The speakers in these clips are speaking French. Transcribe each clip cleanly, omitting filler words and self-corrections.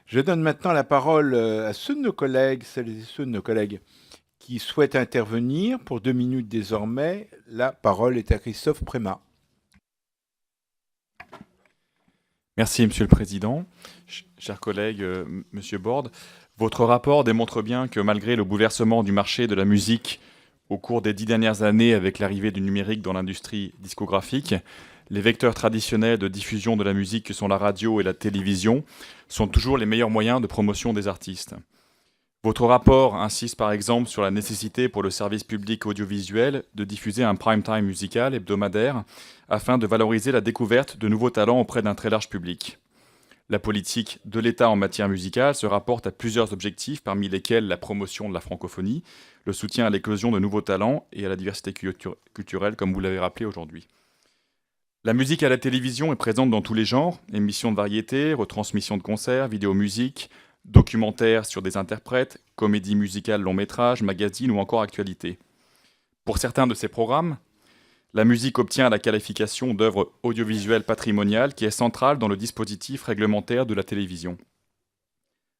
Je donne maintenant la parole à ceux de nos collègues, celles et ceux de nos collègues qui souhaitent intervenir. Pour 2 minutes désormais, la parole est à Christophe Prémat. Merci, Monsieur le Président. Chers collègues, Monsieur Borde, votre rapport démontre bien que malgré le bouleversement du marché de la musique au cours des 10 dernières années avec l'arrivée du numérique dans l'industrie discographique, les vecteurs traditionnels de diffusion de la musique que sont la radio et la télévision sont toujours les meilleurs moyens de promotion des artistes. Votre rapport insiste par exemple sur la nécessité pour le service public audiovisuel de diffuser un prime time musical hebdomadaire afin de valoriser la découverte de nouveaux talents auprès d'un très large public. La politique de l'État en matière musicale se rapporte à plusieurs objectifs, parmi lesquels la promotion de la francophonie, le soutien à l'éclosion de nouveaux talents et à la diversité culturelle, comme vous l'avez rappelé aujourd'hui. La musique à la télévision est présente dans tous les genres, émissions de variété, retransmissions de concerts, vidéo-musique, documentaires sur des interprètes, comédies musicales long métrage, magazines ou encore actualités. Pour certains de ces programmes, la musique obtient la qualification d'œuvre audiovisuelle patrimoniale qui est centrale dans le dispositif réglementaire de la télévision.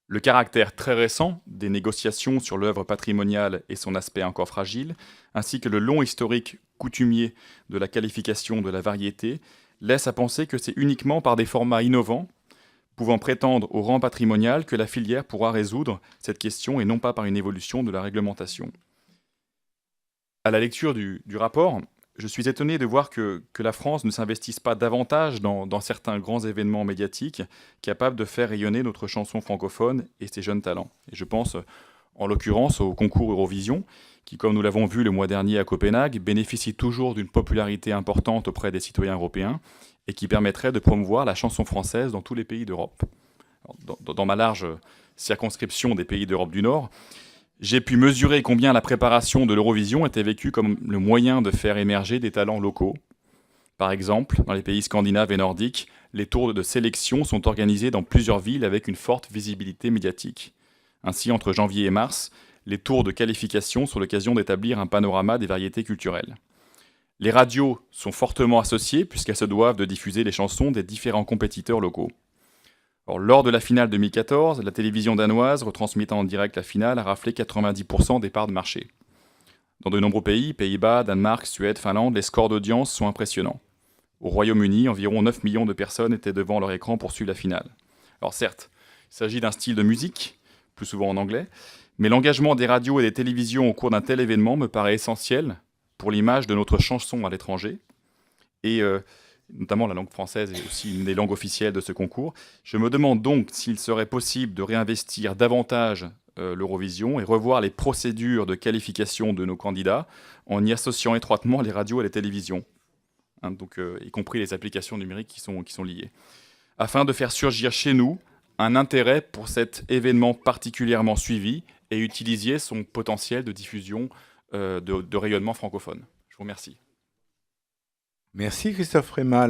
Le caractère très récent des négociations sur l'œuvre patrimoniale et son aspect encore fragile, ainsi que le long historique coutumier de la qualification de la variété, laisse à penser que c'est uniquement par des formats innovants, pouvant prétendre au rang patrimonial, que la filière pourra résoudre cette question et non pas par une évolution de la réglementation. À la lecture du rapport, je suis étonné de voir que la France ne s'investisse pas davantage dans certains grands événements médiatiques capables de faire rayonner notre chanson francophone et ses jeunes talents. Et je pense en l'occurrence au concours Eurovision, qui, comme nous l'avons vu le mois dernier à Copenhague, bénéficie toujours d'une popularité importante auprès des citoyens européens et qui permettrait de promouvoir la chanson française dans tous les pays d'Europe. Dans ma large circonscription des pays d'Europe du Nord, j'ai pu mesurer combien la préparation de l'Eurovision était vécue comme le moyen de faire émerger des talents locaux. Par exemple, dans les pays scandinaves et nordiques, les tours de sélection sont organisés dans plusieurs villes avec une forte visibilité médiatique. Ainsi, entre janvier et mars, les tours de qualification sont l'occasion d'établir un panorama des variétés culturelles. Les radios sont fortement associées puisqu'elles se doivent de diffuser les chansons des différents compétiteurs locaux. Alors, lors de la finale 2014, la télévision danoise, retransmettant en direct la finale, a raflé 90% des parts de marché. Dans de nombreux pays, Pays-Bas, Danemark, Suède, Finlande, les scores d'audience sont impressionnants. Au Royaume-Uni, environ 9 millions de personnes étaient devant leur écran pour suivre la finale. Alors certes, il s'agit d'un style de musique, plus souvent en anglais, mais l'engagement des radios et des télévisions au cours d'un tel événement me paraît essentiel pour l'image de notre chanson à l'étranger, et notamment la langue française est aussi une des langues officielles de ce concours. Je me demande donc s'il serait possible de réinvestir davantage l'Eurovision et revoir les procédures de qualification de nos candidats en y associant étroitement les radios et les télévisions, hein, donc, y compris les applications numériques qui sont liées, afin de faire surgir chez nous un intérêt pour cet événement particulièrement suivi et utiliser son potentiel de diffusion de rayonnement francophone. Je vous remercie. Merci Christophe Prémat.